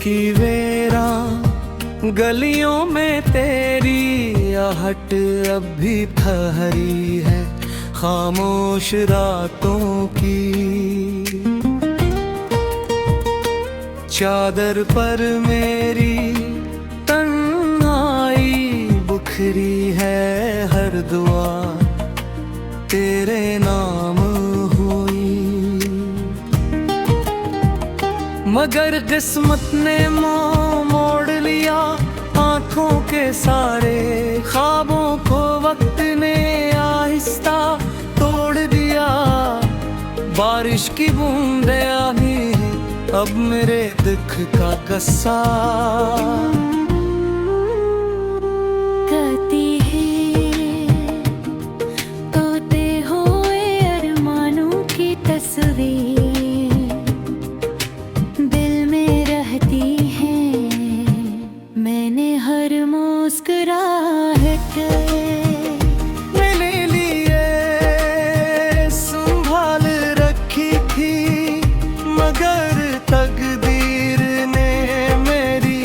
की वेरा गलियों में तेरी आहट अब भी ठहरी है खामोश रातों की। चादर पर मेरी तन्हाई बुखरी है, हर दुआ तेरे नाम हुई। मगर किस्मत ने मोड़ लिया आंखों के सारे ख्वाबों को, वक्त ने आहिस्ता तोड़ दिया। बारिश की बूंदें आई अब मेरे दुख का कस्सा। मुस्कुराहट मेरे लिए संभाल रखी थी, मगर तकदीर ने मेरी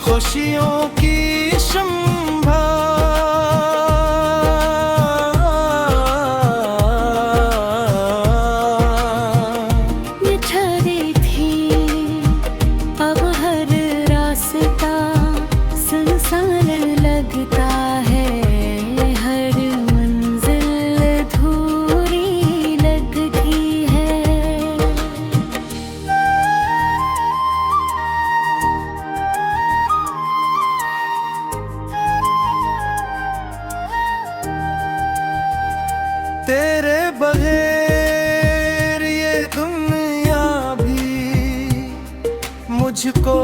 खुशियों की मिठा दी थी। अब हर रास्ता सुनसान लगता है, हर मंजिल अधूरी लगती है। तेरे बगैर ये दुनिया भी मुझको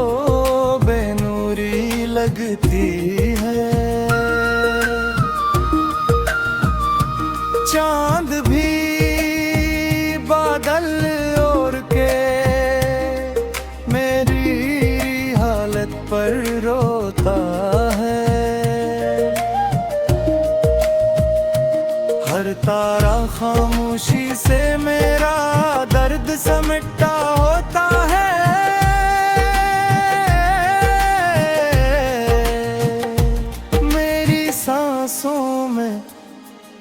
बेनूरी लगती है। चांद भी बादल ओढ़ के मेरी हालत पर रोता है। हर तारा खामोशी से मेरा दर्द समेटा होता है। मेरी सांसों में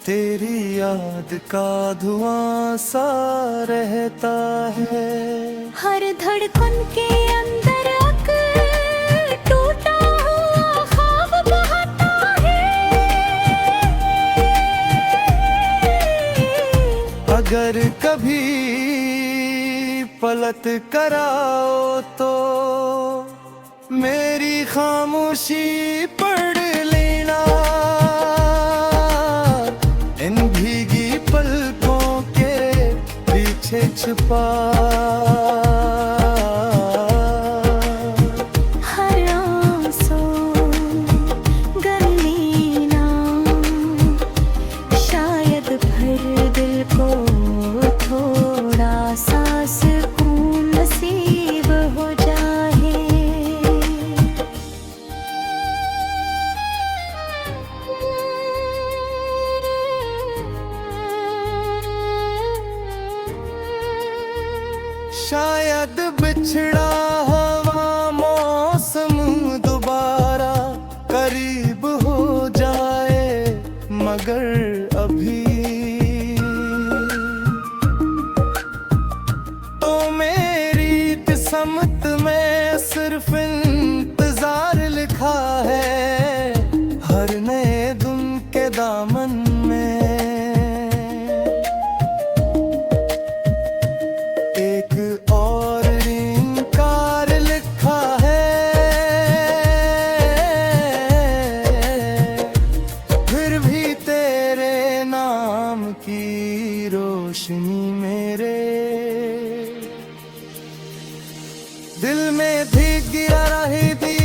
तेरी याद का धुआं सा रहता है। हर धड़कन के अंदर टूटा हुआ ख्वाब बहता है। अगर कभी पलट कराओ तो मेरी खामोशी पढ़ लेना। इन भीगी पलकों के पीछे छुपा हर आंसू गलीना, शायद भर दिल को थोड़ा सा सुकून नसीब हो जाए। शायद बिछड़ा हुआ मौसम दोबारा करीब हो जाए, मगर अभी तो मेरी किस्मत में सिर्फ इंतजार लिखा है। हर नए दिन के दामन में एक और इनकार लिखा है। फिर भी तेरे नाम की रोशनी मेरे दिल में भीग गिरा रही थी।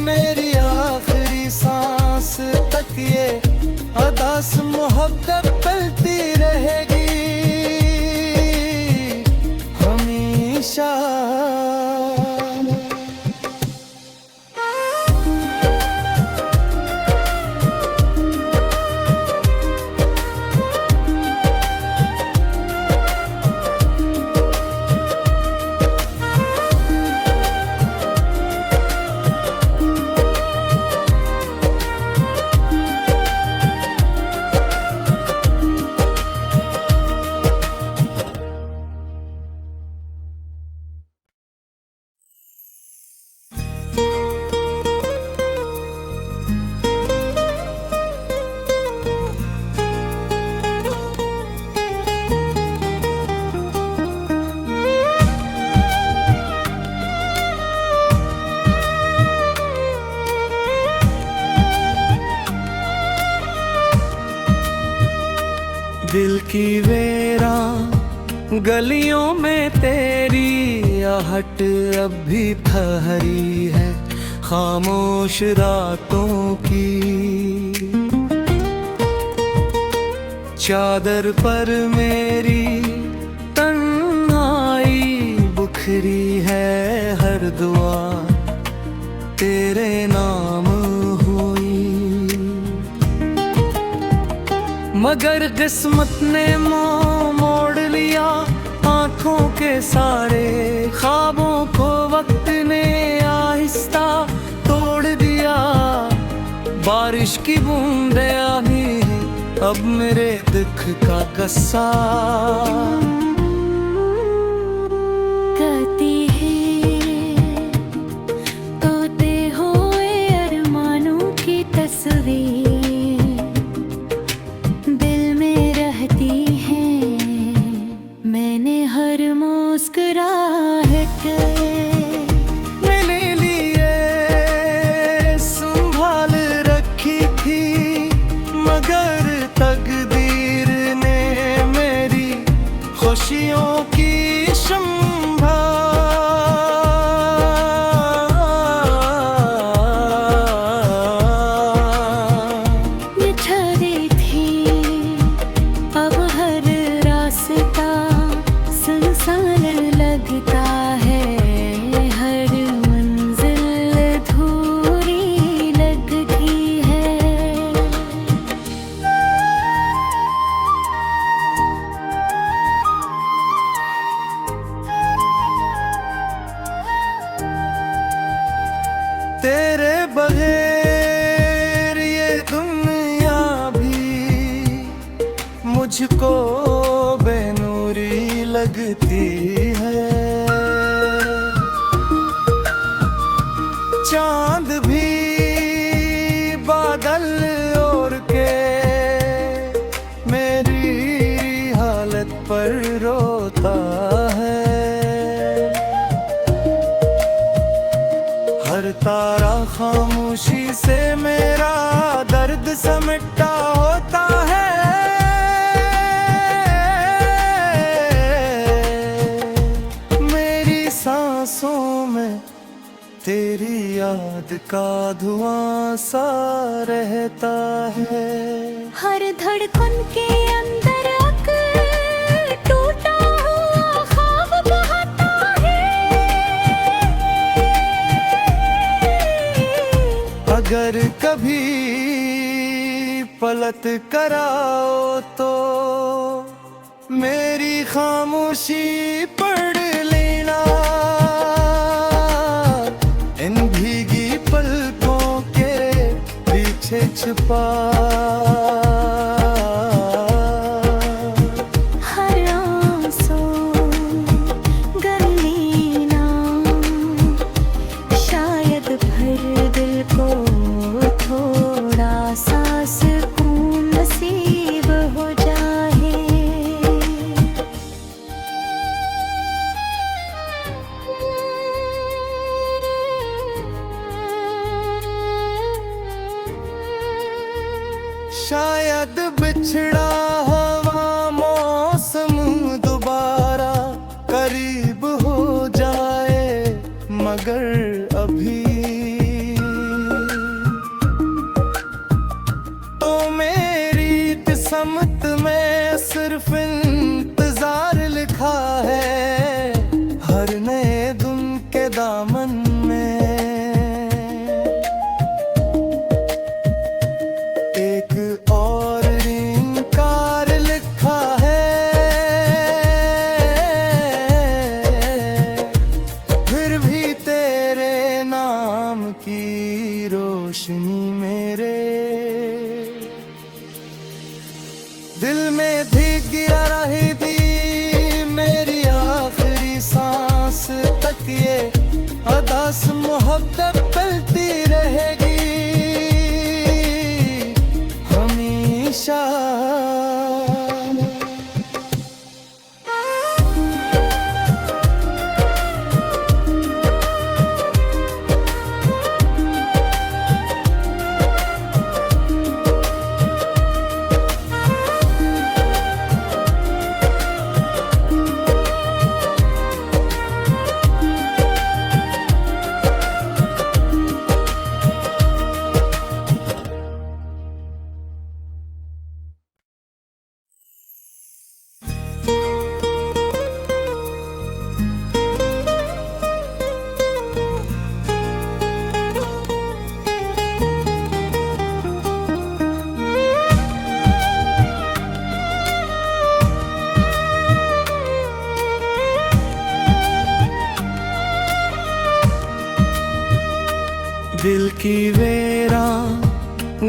मेरी आखिरी सांस तक ये अदास मोहब्बत पलती रहेगी हमेशा। दिल की वेरां गलियों में तेरी आहट अब भी ठहरी है खामोश रातों की। चादर पर मेरी तन्हाई बुखरी है, हर दुआ तेरे नाम हुई। मगर किस्मत ने मोड़ लिया आंखों के सारे ख्वाबों को, वक्त ने आहिस्ता तोड़ दिया। बारिश की बूंदें आई अब मेरे दुख का कस्सा। कहती है तोते हुए अरमानों की तस्वीर दिल में रहती है। मैंने हर मुस्कुराहट मेरे लिए संभाल रखी थी, मगर तकदीर ने मेरी खुशियों की मिठा दी थी। अब हर रास्ता सुनसान लगता है, हर मंजिल अधूरी लगती है। तेरे बगैर ये दुनिया भी मुझको बेनूरी लगती है। चांद भी बादल ओढ़ के मेरी हालत पर रोता है। हर तारा खामोशी से मेरा दर्द समेटा होता है। मेरी सांसों में तेरी याद का धुआं सा रहता है। हर धड़कन के अंदर टूटा हुआ ख्वाब बहता है। अगर कभी पलट कराओ तो मेरी खामोशी पढ़ लेना। इन भीगी पलकों के पीछे छुपा हर आंसू गलीना, शायद भर दिल को थोड़ा सा सुकून नसीब हो जाए। शायद बिछड़ा हुआ मौसम दोबारा करीब हो जाए, मगर अभी तो मेरी किस्मत में सिर्फ इंतजार लिखा है। हर नए दिन के दामन में एक और इनकार लिखा है। फिर भी तेरे नाम की रोशनी मेरे दिल में भीग गिरा रही थी। मेरी आखिरी सांस तक ये अदास मोहब्बत पलती रहेगी हमेशा।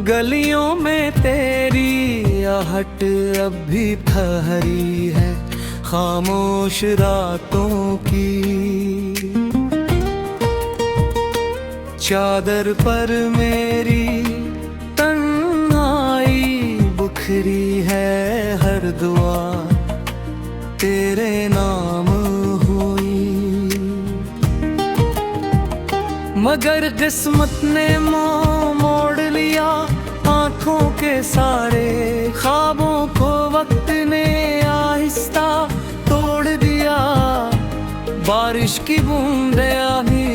गलियों में तेरी आहट अब भी ठहरी है खामोश रातों की। चादर पर मेरी तन्हाई बुखरी है, हर दुआ तेरे नाम हुई। मगर किस्मत ने मोड़ लिया आंखों के सारे ख्वाबों को, वक्त ने आहिस्ता तोड़ दिया। बारिश की बूंदें आई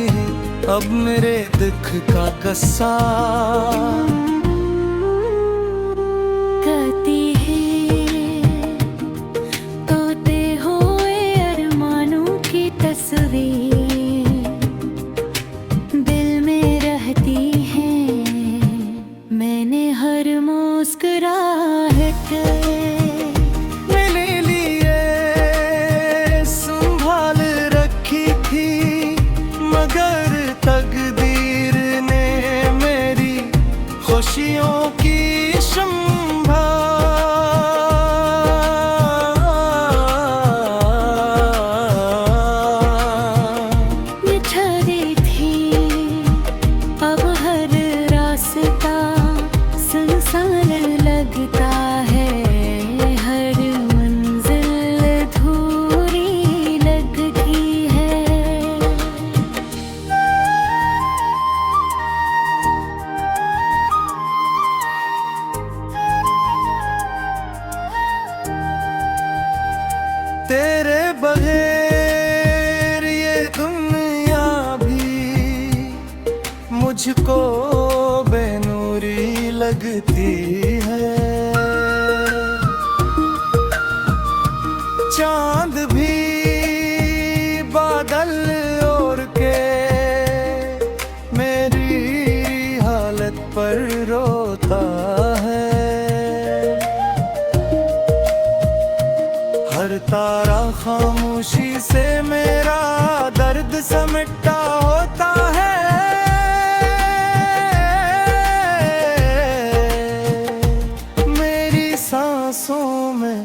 अब मेरे दुख का कस्सा। कहती है तोते हुए अरमानों की तस्वीर दिल में रहती है। मैंने हर मुस्कुराहट मेरे लिए संभाल रखी थी, मगर तकदीर ने मेरी खुशियों की बिछा दी थी। अब हर रास्ता सुनसान लगता है, हर मंजिल अधूरी लगती है। तेरे बगैर ये दुनिया भी मुझको बेनूरी लगती है। चांद भी बादल ओढ़ के मेरी हालत पर रोता है। हर तारा खामोशी से मेरा दर्द समेटा होता है। मेरी सांसों में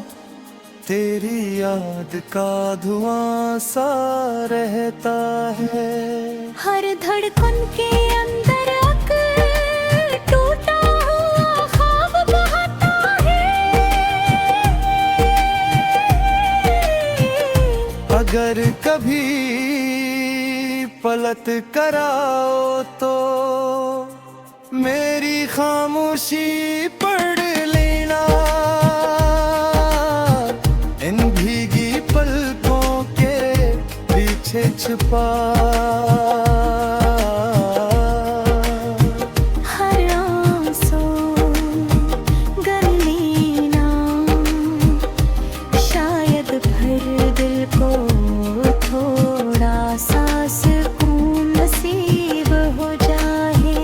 तेरी याद का धुआं सा रहता है। हर धड़कन के अंदर टूटा हुआ ख्वाब बहता है। अगर कभी पलट कराओ तो मेरी खामोशी पढ़ लेना। इन भीगी पलकों के पीछे छुपा हर आंसू गर लेना, शायद फिर दिल को थोड़ा सा सुकून नसीब हो जाए।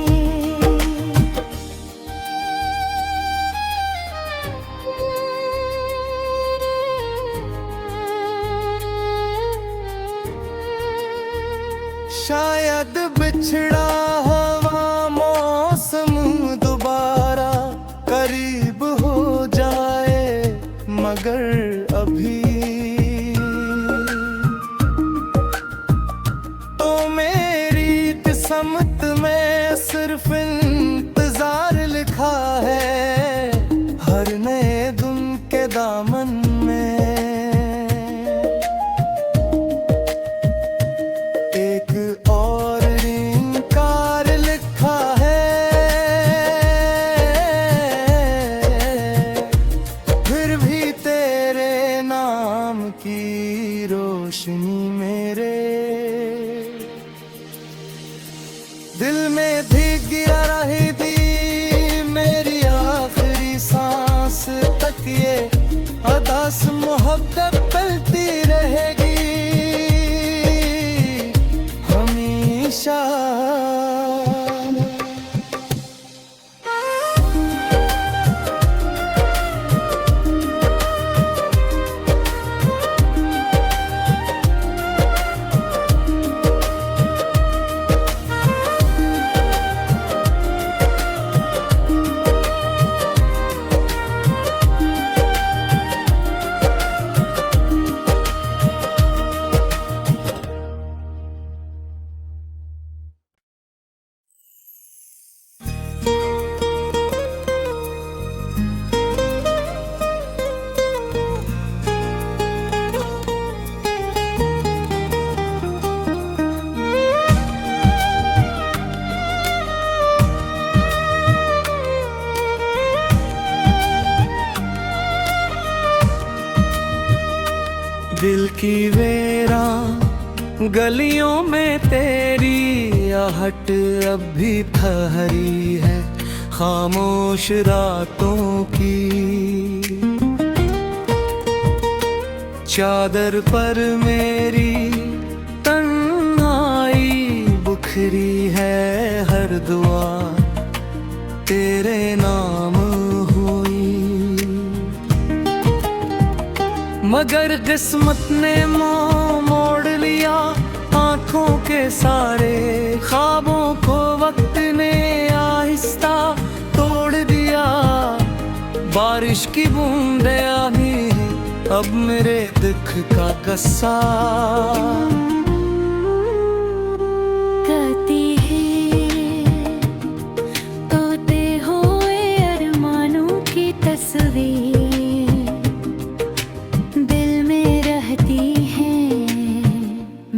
शायद बिछड़ा हुआ मौसम दोबारा करीब हो जाए, मगर अभी तो मेरी किस्मत में सिर्फ इंतजार लिखा है। हर नए दिन के दामन में एक और इनकार लिखा है। फिर भी तेरे नाम की रोशनी मेरे दिल में भीग गिरा दिल की वेरां गलियों में तेरी आहट अब भी ठहरी है, खामोश रातों की। चादर पर मेरी तन्हाई बुखरी है, हर दुआ तेरे नाम हुई। मगर किस्मत ने मोड़ लिया आंखों के सारे ख्वाबों को, वक्त ने आहिस्ता तोड़ दिया। बारिश की बूंदें आई अब मेरे दुख का कस्सा। कहती है तोते हुए अरमानों की तस्वीर दिल में रहती है,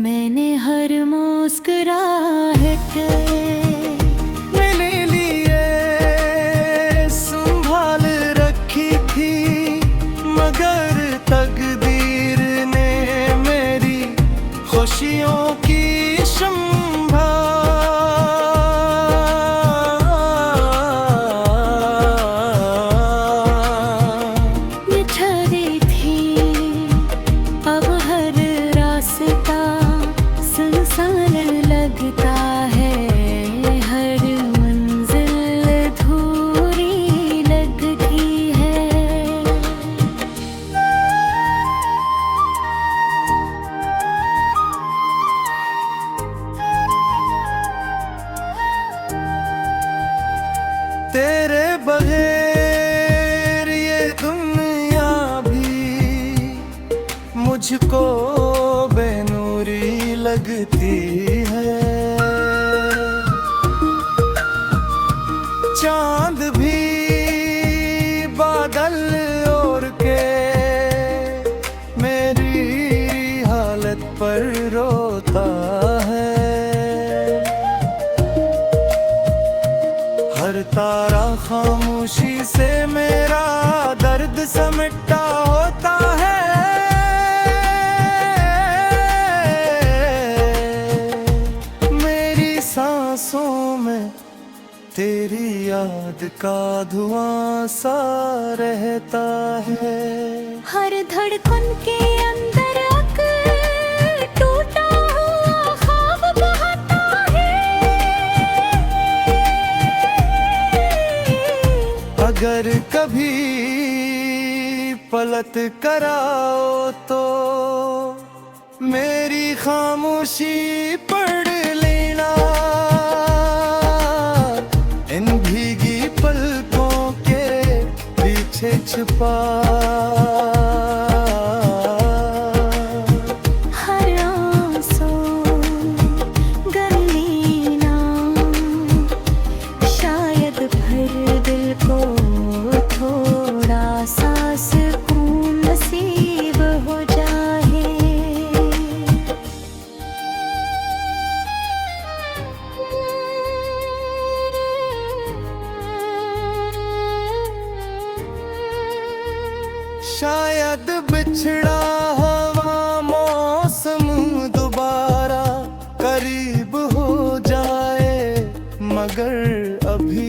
मैंने हर मुस्कुराहट मेरे लिए संभाल रखी थी, मगर तकदीर ने मेरी खुशियों की मिठा दी थी। अब हर रास्ता सुनसान लगता है, हर मंजिल अधूरी लगती है। तेरे बगैर ये दुनिया भी मुझको बेनूरी लगती है। चांद भी बादल ओढ़ के मेरी हालत पर रोता है। हर तारा खामोशी से मेरा दर्द समेटा होता है। मेरी सांसों में तेरी याद का धुआं सा रहता है। हर धड़कन के अंदर टूटा हुआ ख्वाब बहता है। अगर कभी पलट कराओ तो मेरी खामोशी पढ़ लेना, इन भीगी पलकों के पीछे छुपा। हर आंसू गर लेना, शायद फिर दिल को थोड़ा सा सुकून नसीब हो जाए। शायद बिछड़ा हुआ मौसम दोबारा करीब हो जाए, मगर अभी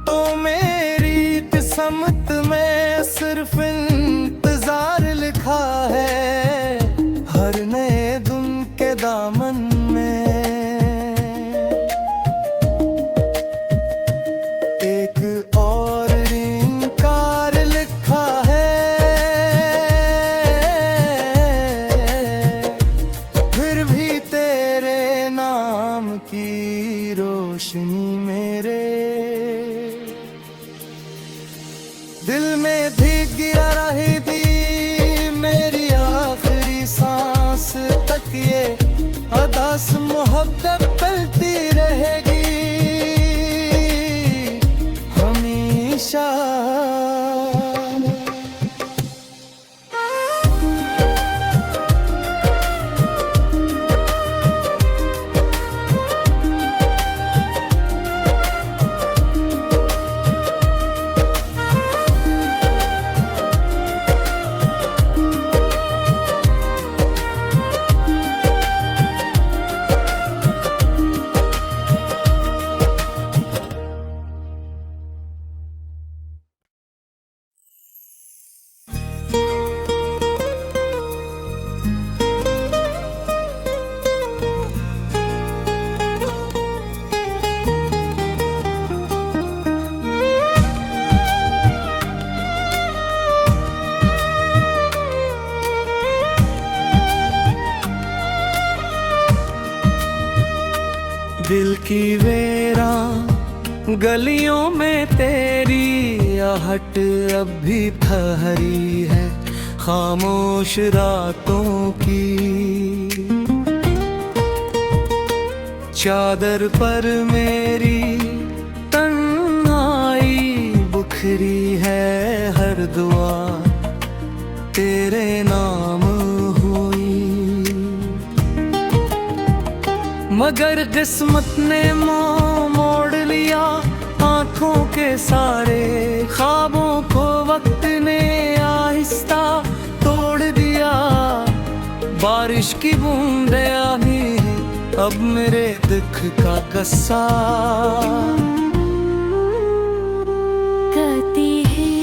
तो मेरी किस्मत में सिर्फ इंतजार लिखा है। हर नए दिन के दामन में एक और इनकार लिखा है। फिर भी तेरे नाम की रोशनी मेरे दिल में भीग गिरा रही थी। मेरी आखिरी सांस तक ये अदास मोहब्बत पलती रहेगी हमेशा। गलियों में तेरी आहट अब भी ठहरी है खामोश रातों की। चादर पर मेरी तन्हाई बुखरी है, हर दुआ तेरे नाम हुई। मगर किस्मत ने मोड़ लिया आंखों के सारे ख्वाबों को, वक्त ने आहिस्ता तोड़ दिया। बारिश की बूंदें आई अब मेरे दुख का कस्सा। कहती है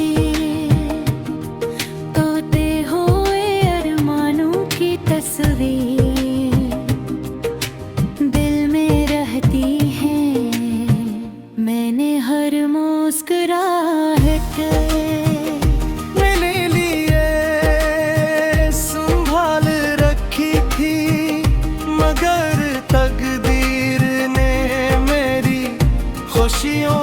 तोते हुए अरमानों की तस्वीर दिल में रहती है। मैंने हर मुस्कुराहट मेरे लिए संभाल रखी थी, मगर तकदीर ने मेरी खुशियों